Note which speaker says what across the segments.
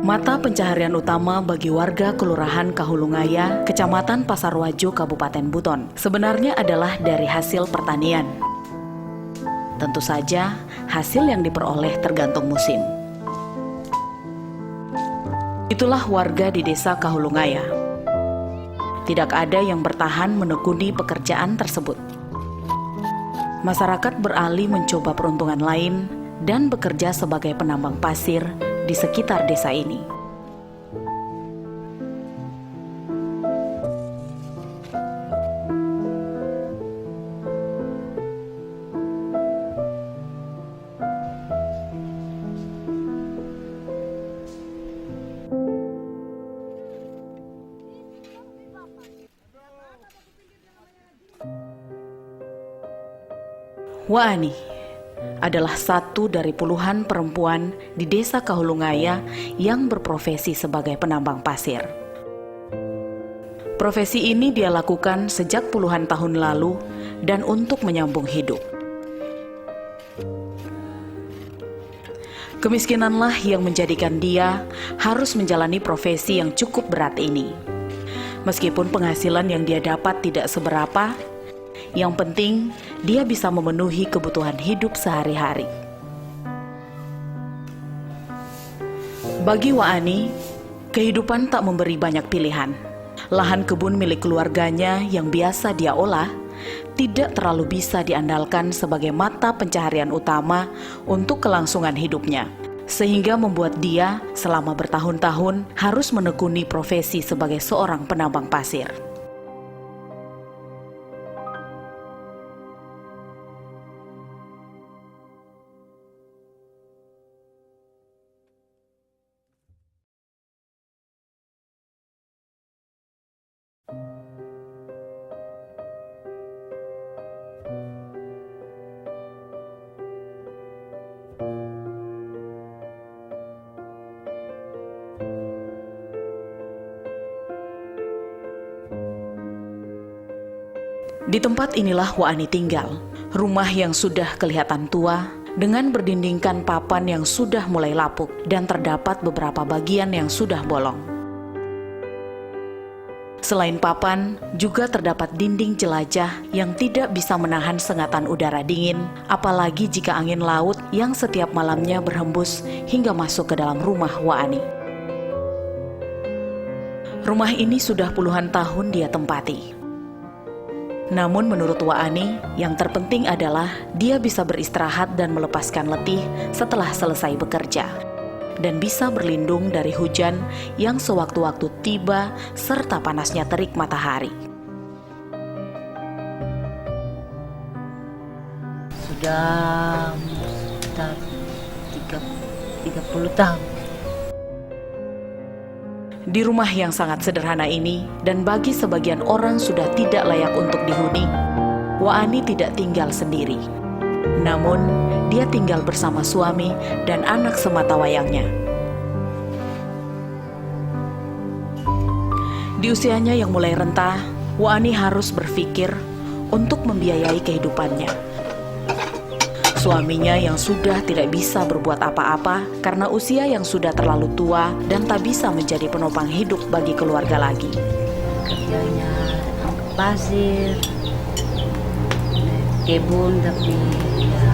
Speaker 1: Mata pencaharian utama bagi warga Kelurahan Kahulungaya, Kecamatan Pasarwajo, Kabupaten Buton, sebenarnya adalah dari hasil pertanian. Tentu saja, hasil yang diperoleh tergantung musim. Itulah warga di desa Kahulungaya. Tidak ada yang bertahan menekuni pekerjaan tersebut. Masyarakat beralih mencoba peruntungan lain dan bekerja sebagai penambang pasir di sekitar desa ini. Waani adalah satu dari puluhan perempuan di desa Kahulungaya yang berprofesi sebagai penambang pasir. Profesi ini dia lakukan sejak puluhan tahun lalu dan untuk menyambung hidup. Kemiskinanlah yang menjadikan dia harus menjalani profesi yang cukup berat ini. Meskipun penghasilan yang dia dapat tidak seberapa, yang penting dia bisa memenuhi kebutuhan hidup sehari-hari. Bagi Waani, kehidupan tak memberi banyak pilihan. Lahan kebun milik keluarganya yang biasa dia olah tidak terlalu bisa diandalkan sebagai mata pencaharian utama untuk kelangsungan hidupnya, sehingga membuat dia selama bertahun-tahun harus menekuni profesi sebagai seorang penambang pasir. Di tempat inilah Waani tinggal, rumah yang sudah kelihatan tua, dengan berdindingkan papan yang sudah mulai lapuk dan terdapat beberapa bagian yang sudah bolong. Selain papan, juga terdapat dinding jelajah yang tidak bisa menahan sengatan udara dingin, apalagi jika angin laut yang setiap malamnya berhembus hingga masuk ke dalam rumah Waani. Rumah ini sudah puluhan tahun dia tempati. Namun menurut Waani, yang terpenting adalah dia bisa beristirahat dan melepaskan letih setelah selesai bekerja, dan bisa berlindung dari hujan yang sewaktu-waktu tiba serta panasnya terik matahari.
Speaker 2: Sudah sekitar 30 tahun.
Speaker 1: Di rumah yang sangat sederhana ini, dan bagi sebagian orang sudah tidak layak untuk dihuni, Waani tidak tinggal sendiri. Namun, dia tinggal bersama suami dan anak sematawayangnya. Di usianya yang mulai renta, Waani harus berpikir untuk membiayai kehidupannya. Suaminya yang sudah tidak bisa berbuat apa-apa karena usia yang sudah terlalu tua dan tak bisa menjadi penopang hidup bagi keluarga lagi.
Speaker 2: Kerjanya angkat pasir, kebun, tapi ya,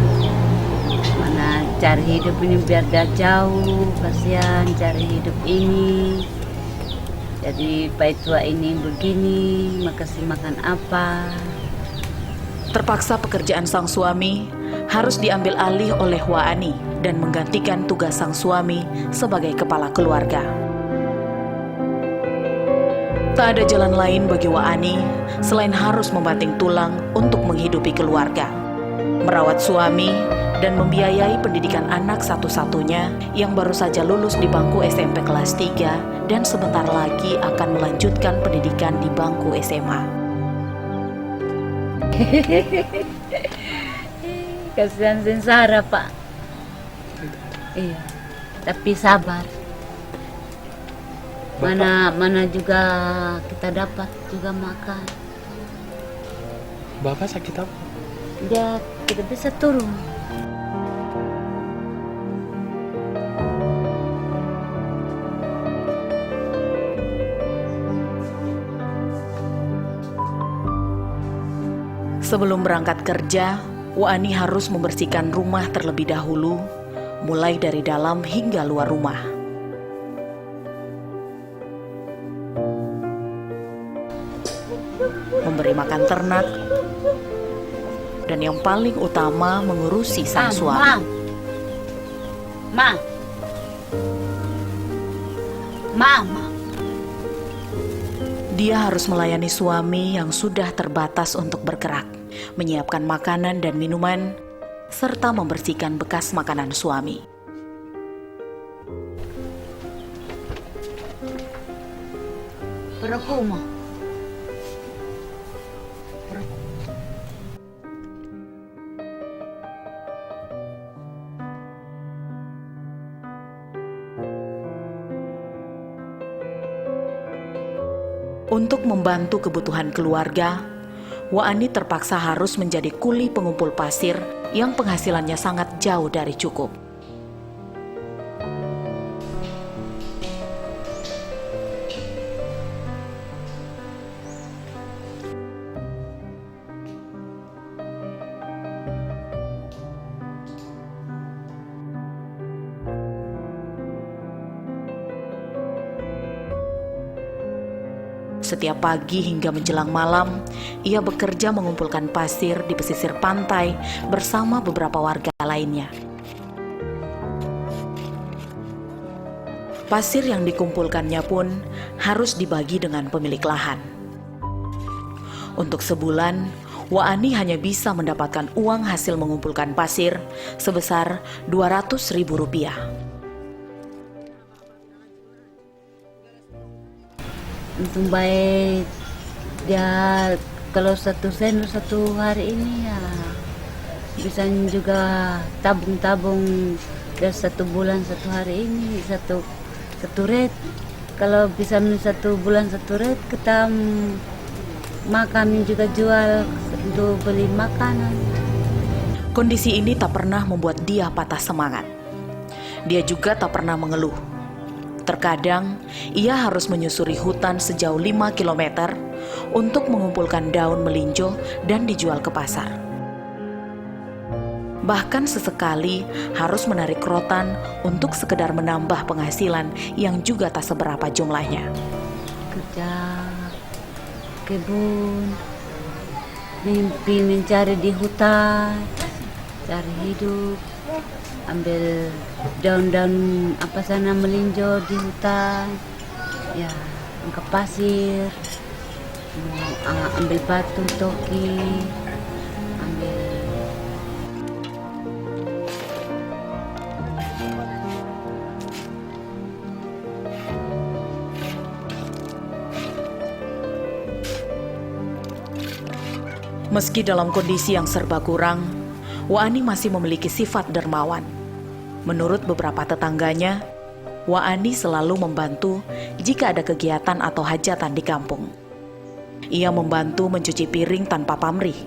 Speaker 2: mana cari hidup ini biar dah jauh, kasihan cari hidup ini. Jadi pai tua ini begini, makasih makan apa.
Speaker 1: Terpaksa pekerjaan sang suami harus diambil alih oleh Waani dan menggantikan tugas sang suami sebagai kepala keluarga. Tak ada jalan lain bagi Waani selain harus membanting tulang untuk menghidupi keluarga, merawat suami, dan membiayai pendidikan anak satu-satunya yang baru saja lulus di bangku SMP kelas 3 dan sebentar lagi akan melanjutkan pendidikan di bangku SMA.
Speaker 2: Kasihan sengsara, Pak. Iya, tapi sabar. Mana juga kita dapat juga makan.
Speaker 3: Bapak sakit apa?
Speaker 2: Dia tidak bisa turun.
Speaker 1: Sebelum berangkat kerja, Waani harus membersihkan rumah terlebih dahulu, mulai dari dalam hingga luar rumah. Memberi makan ternak, dan yang paling utama mengurusi sang suami.
Speaker 2: Mama.
Speaker 1: Dia harus melayani suami yang sudah terbatas untuk bergerak, menyiapkan makanan dan minuman, serta membersihkan bekas makanan suami.
Speaker 2: Perokuma.
Speaker 1: Untuk membantu kebutuhan keluarga, Waani terpaksa harus menjadi kuli pengumpul pasir yang penghasilannya sangat jauh dari cukup. Setiap pagi hingga menjelang malam, ia bekerja mengumpulkan pasir di pesisir pantai bersama beberapa warga lainnya. Pasir yang dikumpulkannya pun harus dibagi dengan pemilik lahan. Untuk sebulan, Waani hanya bisa mendapatkan uang hasil mengumpulkan pasir sebesar Rp200.000.
Speaker 2: Untung baik dia kalau 1 sen 1 hari ini ya bisa juga tabung-tabung dari 1 bulan 1 hari ini satu red. Kalau bisa 1 bulan 1 red, kita makan juga jual untuk beli makanan.
Speaker 1: Kondisi ini tak pernah membuat dia patah semangat. Dia juga tak pernah mengeluh. Terkadang, ia harus menyusuri hutan sejauh 5 km untuk mengumpulkan daun melinjo dan dijual ke pasar. Bahkan sesekali harus menarik rotan untuk sekedar menambah penghasilan yang juga tak seberapa jumlahnya.
Speaker 2: Kerja kebun, mimpi mencari di hutan, cari hidup. Ambil daun-daun apa sana melinjo di hutan, ya angkat pasir, ambil batu toki, ambil
Speaker 1: Meski dalam kondisi yang serba kurang, Waani masih memiliki sifat dermawan. Menurut beberapa tetangganya, Waani selalu membantu jika ada kegiatan atau hajatan di kampung. Ia membantu mencuci piring tanpa pamrih,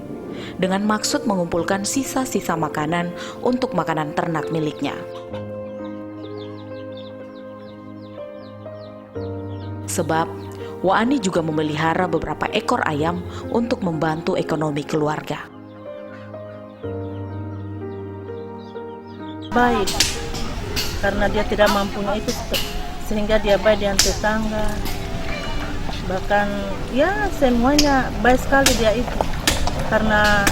Speaker 1: dengan maksud mengumpulkan sisa-sisa makanan untuk makanan ternak miliknya. Sebab, Waani juga memelihara beberapa ekor ayam untuk membantu ekonomi keluarga.
Speaker 3: Baik, karena dia tidak mempunyai itu sehingga dia baik dengan tetangga, bahkan ya semuanya baik sekali dia itu, karena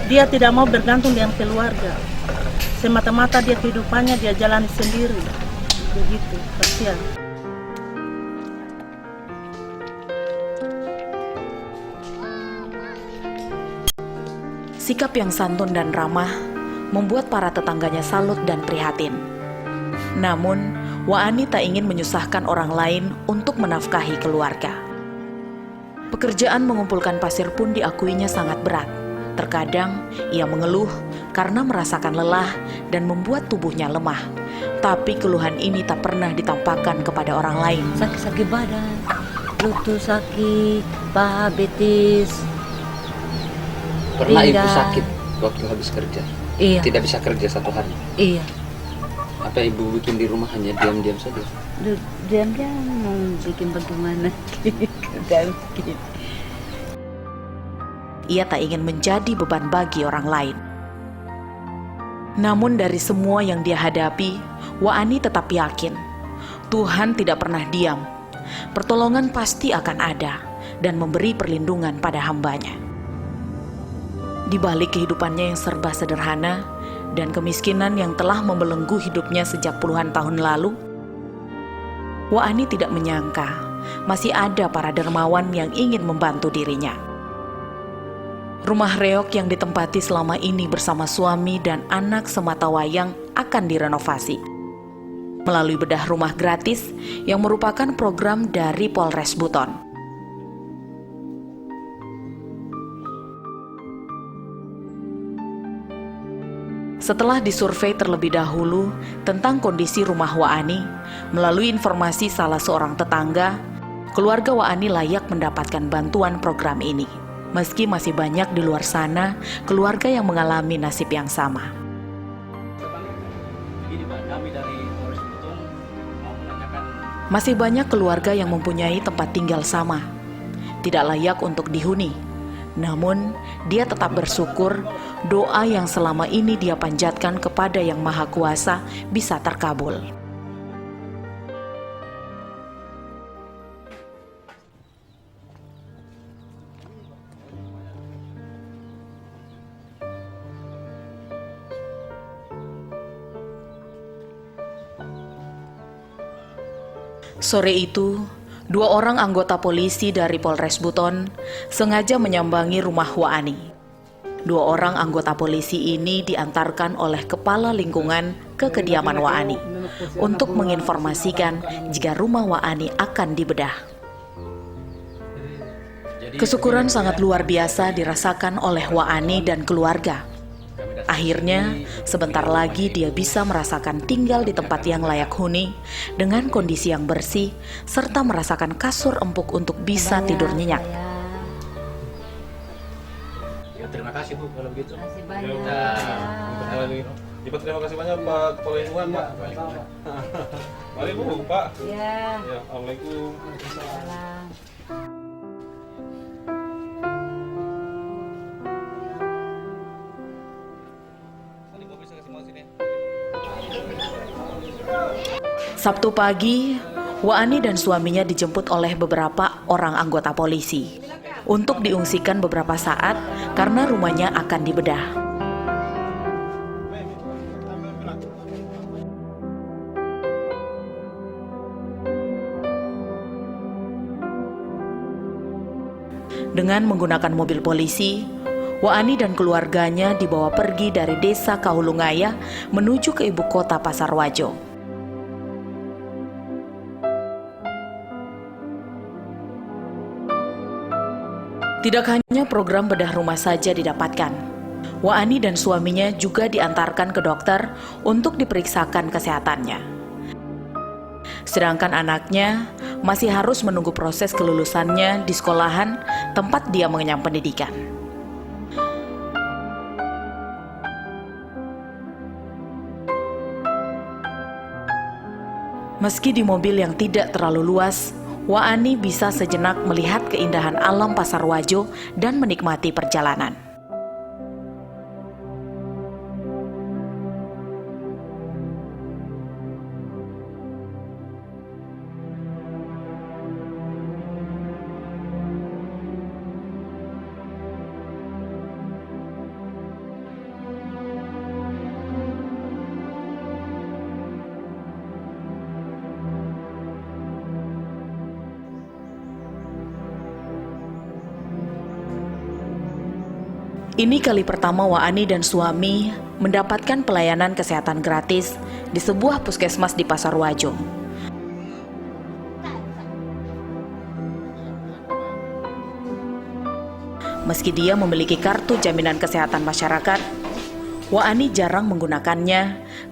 Speaker 3: dia tidak mau bergantung dengan keluarga, semata-mata dia kehidupannya dia jalani sendiri, begitu, kasihan.
Speaker 1: Sikap yang santun dan ramah membuat para tetangganya salut dan prihatin. Namun, Waani tak ingin menyusahkan orang lain untuk menafkahi keluarga. Pekerjaan mengumpulkan pasir pun diakuinya sangat berat. Terkadang, ia mengeluh karena merasakan lelah dan membuat tubuhnya lemah. Tapi keluhan ini tak pernah ditampakkan kepada orang lain.
Speaker 2: Sakit-sakit badan, lutut sakit, paha betis.
Speaker 4: Pernah ibu sakit waktu habis kerja?
Speaker 2: Iya.
Speaker 4: Tidak bisa kerja 1 hari?
Speaker 2: Iya.
Speaker 4: Apa ibu bikin di rumah hanya diam-diam saja?
Speaker 2: Diam-diam mau bikin bagaimana?
Speaker 1: ia tak ingin menjadi beban bagi orang lain. Namun dari semua yang dia hadapi, Waani tetap yakin Tuhan tidak pernah diam. Pertolongan pasti akan ada dan memberi perlindungan pada hambanya. Di balik kehidupannya yang serba sederhana dan kemiskinan yang telah membelenggu hidupnya sejak puluhan tahun lalu, Waani tidak menyangka masih ada para dermawan yang ingin membantu dirinya. Rumah reok yang ditempati selama ini bersama suami dan anak sematawayang akan direnovasi melalui bedah rumah gratis yang merupakan program dari Polres Buton. Setelah disurvei terlebih dahulu tentang kondisi rumah Waani, melalui informasi salah seorang tetangga, keluarga Waani layak mendapatkan bantuan program ini. Meski masih banyak di luar sana keluarga yang mengalami nasib yang sama. Masih banyak keluarga yang mempunyai tempat tinggal sama, tidak layak untuk dihuni. Namun, dia tetap bersyukur doa yang selama ini dia panjatkan kepada Yang Maha Kuasa bisa terkabul. Sore itu, 2 orang anggota polisi dari Polres Buton sengaja menyambangi rumah Waani. 2 orang anggota polisi ini diantarkan oleh kepala lingkungan ke kediaman Waani untuk menginformasikan jika rumah Waani akan dibedah. Kesyukuran sangat luar biasa dirasakan oleh Waani dan keluarga. Akhirnya, sebentar lagi dia bisa merasakan tinggal di tempat yang layak huni dengan kondisi yang bersih serta merasakan kasur empuk untuk bisa tidur nyenyak.
Speaker 5: Ya, terima kasih Bu kalau begitu.
Speaker 2: Terima kasih banyak.
Speaker 5: Terima kasih banyak Pak Kepala Lingkungan Pak. Mari Bu, Pak.
Speaker 2: Ya.
Speaker 5: Ya, Assalamualaikum.
Speaker 2: Waalaikumsalam.
Speaker 1: Sabtu pagi, Waani dan suaminya dijemput oleh beberapa orang anggota polisi untuk diungsikan beberapa saat karena rumahnya akan dibedah. Dengan menggunakan mobil polisi, Waani dan keluarganya dibawa pergi dari desa Kahulungaya menuju ke ibu kota Pasarwajo. Tidak hanya program bedah rumah saja didapatkan, Waani dan suaminya juga diantarkan ke dokter untuk diperiksakan kesehatannya. Sedangkan anaknya masih harus menunggu proses kelulusannya di sekolahan tempat dia mengenyam pendidikan. Meski di mobil yang tidak terlalu luas, Waani bisa sejenak melihat keindahan alam Pasarwajo dan menikmati perjalanan. Ini kali pertama Waani dan suami mendapatkan pelayanan kesehatan gratis di sebuah puskesmas di Pasarwajo. Meski dia memiliki kartu jaminan kesehatan masyarakat, Waani jarang menggunakannya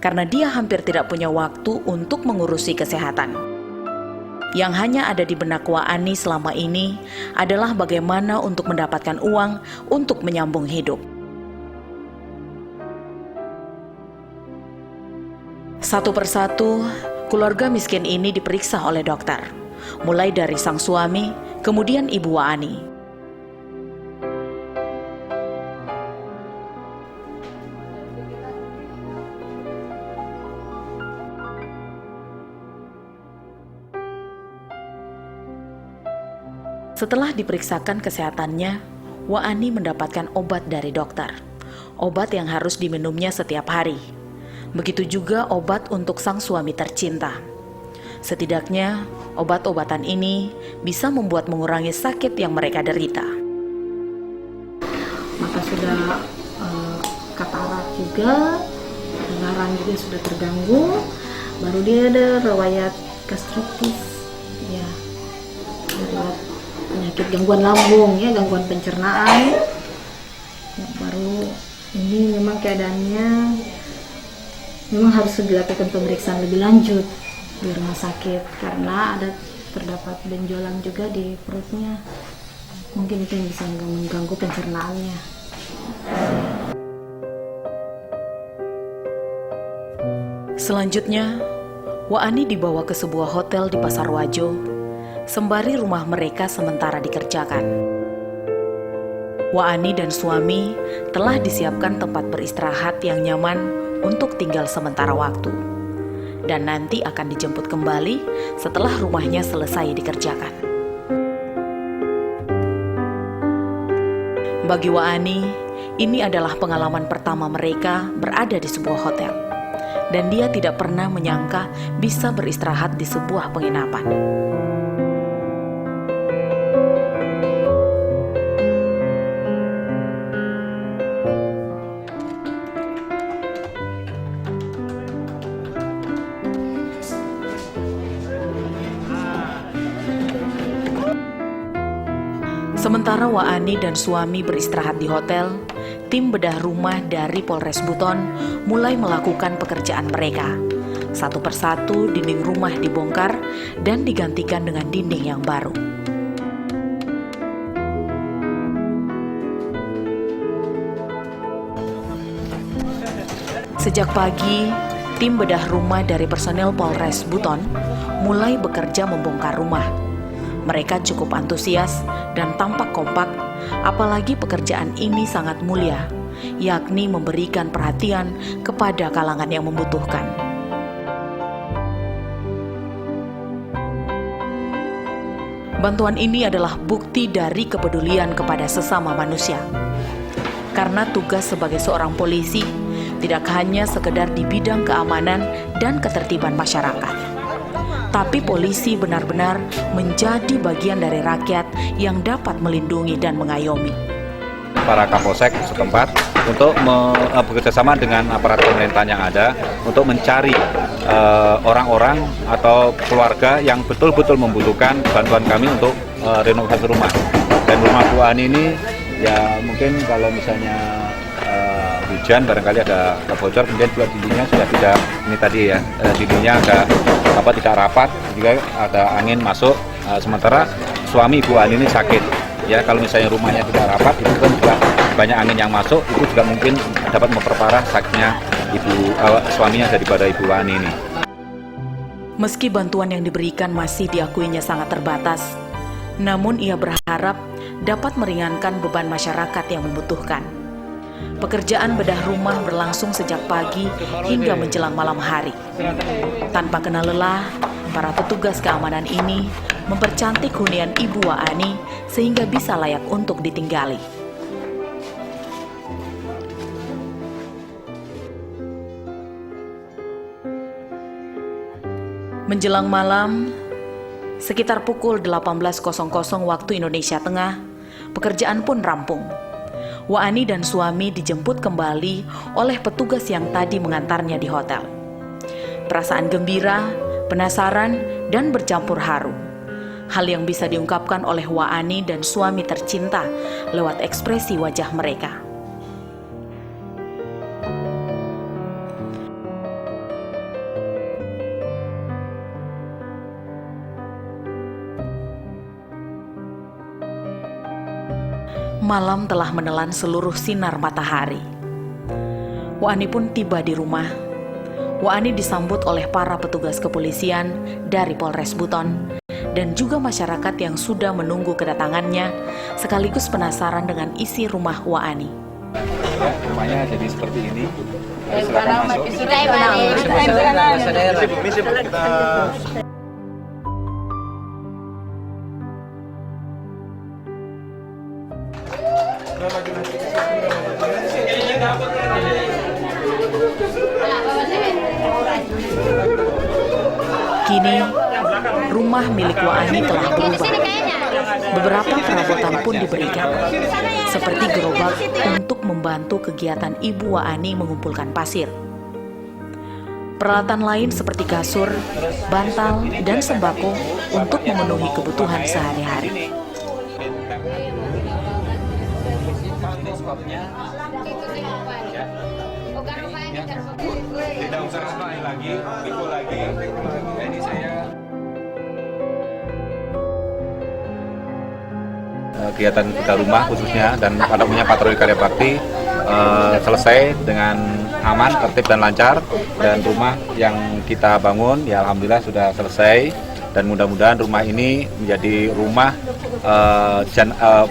Speaker 1: karena dia hampir tidak punya waktu untuk mengurusi kesehatan. Yang hanya ada di benak Waani selama ini adalah bagaimana untuk mendapatkan uang untuk menyambung hidup. Satu persatu, keluarga miskin ini diperiksa oleh dokter, mulai dari sang suami, kemudian ibu Waani. Setelah diperiksakan kesehatannya, Waani mendapatkan obat dari dokter. Obat yang harus diminumnya setiap hari. Begitu juga obat untuk sang suami tercinta. Setidaknya, obat-obatan ini bisa membuat mengurangi sakit yang mereka derita.
Speaker 6: Mata sudah katarak juga, pendengaran juga sudah terganggu, baru dia ada riwayat gastritis, ya, riwayat penyakit gangguan lambung, ya, gangguan pencernaan. Ya, baru ini memang keadaannya memang harus dilakukan pemeriksaan lebih lanjut di rumah sakit karena terdapat benjolan juga di perutnya. Mungkin itu yang bisa mengganggu pencernaannya.
Speaker 1: Selanjutnya, Waani dibawa ke sebuah hotel di Pasar Wajo, sembari rumah mereka sementara dikerjakan. Waani dan suami telah disiapkan tempat beristirahat yang nyaman untuk tinggal sementara waktu, dan nanti akan dijemput kembali setelah rumahnya selesai dikerjakan. Bagi Waani, ini adalah pengalaman pertama mereka berada di sebuah hotel. Dan dia tidak pernah menyangka bisa beristirahat di sebuah penginapan. Sementara Waani dan suami beristirahat di hotel, tim bedah rumah dari Polres Buton mulai melakukan pekerjaan mereka. Satu persatu dinding rumah dibongkar dan digantikan dengan dinding yang baru. Sejak pagi, tim bedah rumah dari personel Polres Buton mulai bekerja membongkar rumah. Mereka cukup antusias dan tampak kompak, apalagi pekerjaan ini sangat mulia, yakni memberikan perhatian kepada kalangan yang membutuhkan. Bantuan ini adalah bukti dari kepedulian kepada sesama manusia. Karena tugas sebagai seorang polisi tidak hanya sekedar di bidang keamanan dan ketertiban masyarakat, tapi polisi benar-benar menjadi bagian dari rakyat yang dapat melindungi dan mengayomi.
Speaker 7: Para Kapolsek setempat untuk bekerjasama dengan aparat pemerintahan yang ada untuk mencari orang-orang atau keluarga yang betul-betul membutuhkan bantuan kami untuk renovasi rumah. Dan rumah Bu Ani ini ya mungkin kalau misalnya hujan barangkali ada bocor, kemudian juga dindingnya sudah tidak, ini tadi ya, dindingnya agak tidak rapat, juga ada angin masuk. Sementara suami Bu Ani ini sakit, ya kalau misalnya rumahnya tidak rapat, itu kan juga banyak angin yang masuk, itu juga mungkin dapat memperparah sakitnya suaminya daripada Ibu Ani ini.
Speaker 1: Meski bantuan yang diberikan masih diakuinya sangat terbatas, namun ia berharap dapat meringankan beban masyarakat yang membutuhkan. Pekerjaan bedah rumah berlangsung sejak pagi hingga menjelang malam hari. Tanpa kenal lelah, para petugas keamanan ini mempercantik hunian Ibu Waani sehingga bisa layak untuk ditinggali. Menjelang malam, sekitar pukul 18.00 waktu Indonesia Tengah, pekerjaan pun rampung. Waani dan suami dijemput kembali oleh petugas yang tadi mengantarnya di hotel. Perasaan gembira, penasaran, dan bercampur haru. Hal yang bisa diungkapkan oleh Waani dan suami tercinta lewat ekspresi wajah mereka. Malam telah menelan seluruh sinar matahari. Waani pun tiba di rumah. Waani disambut oleh para petugas kepolisian dari Polres Buton dan juga masyarakat yang sudah menunggu kedatangannya, sekaligus penasaran dengan isi rumah Waani.
Speaker 7: Ya, rumahnya jadi seperti ini. Silakan masuk.
Speaker 1: Kini, rumah milik Waani telah berubah. Beberapa perabotan pun diberikan, seperti gerobak untuk membantu kegiatan Ibu Waani mengumpulkan pasir. Peralatan lain seperti kasur, bantal, dan sembako untuk memenuhi kebutuhan sehari-hari.
Speaker 5: Tidak usah sekali lagi, ikut lagi. Ini saya.
Speaker 7: Kegiatan kita rumah khususnya dan adanya patroli karya bakti selesai dengan aman, tertib dan lancar, dan rumah yang kita bangun ya alhamdulillah sudah selesai, dan mudah-mudahan rumah ini menjadi rumah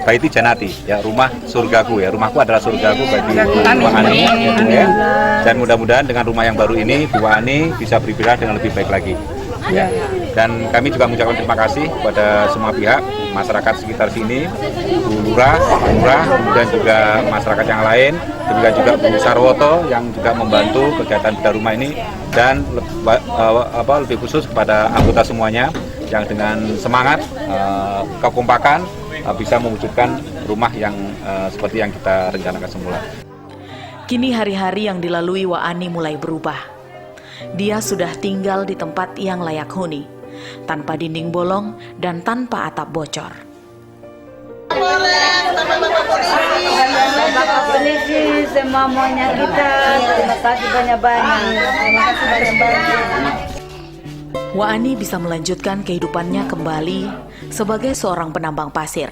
Speaker 7: Baiti Janati ya, rumah surgaku ya, rumahku adalah surgaku bagi Bu Waani ya. Dan mudah-mudahan dengan rumah yang baru ini Bu Waani bisa beribadah dengan lebih baik lagi ya. Dan kami juga mengucapkan terima kasih kepada semua pihak, masyarakat sekitar sini, Bu Lurah, dan juga masyarakat yang lain, demikian juga Bu Sarwoto yang juga membantu kegiatan bedah rumah ini, dan lebih khusus kepada anggota semuanya yang dengan semangat, kekompakan bisa mewujudkan rumah yang seperti yang kita rencanakan semula.
Speaker 1: Kini hari-hari yang dilalui Waani mulai berubah. Dia sudah tinggal di tempat yang layak huni, tanpa dinding bolong dan tanpa atap bocor.
Speaker 2: Bapak Polisi, semua maunya kita, terima kasih banyak-banyak.
Speaker 1: Waani bisa melanjutkan kehidupannya kembali sebagai seorang penambang pasir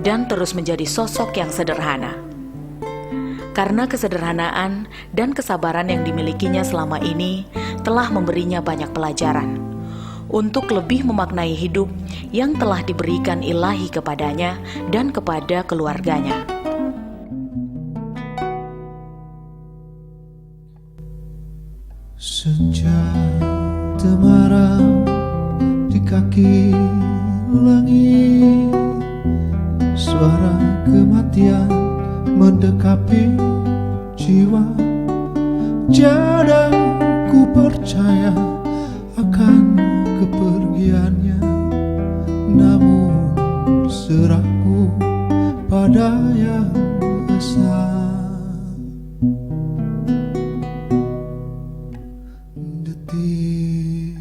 Speaker 1: dan terus menjadi sosok yang sederhana. Karena kesederhanaan dan kesabaran yang dimilikinya selama ini telah memberinya banyak pelajaran untuk lebih memaknai hidup yang telah diberikan Ilahi kepadanya dan kepada keluarganya.
Speaker 8: Senja temaram di kaki langit, suara kematian mendekati jiwa. Tiada ku percaya akan kepergiannya, namun serahku pada yang esa. Detik-detik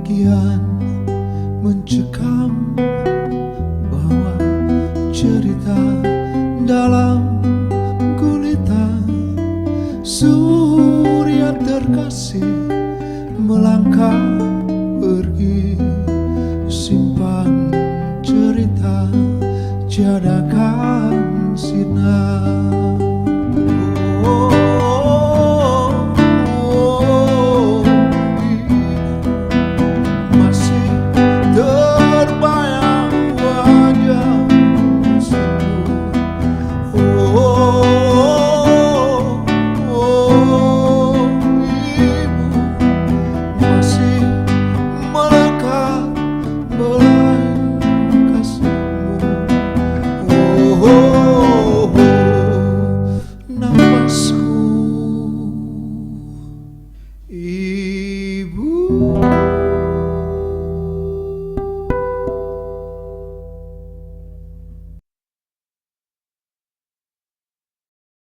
Speaker 8: kian mencekam, bahwa cerita dalam gulita surya terkasih melangkah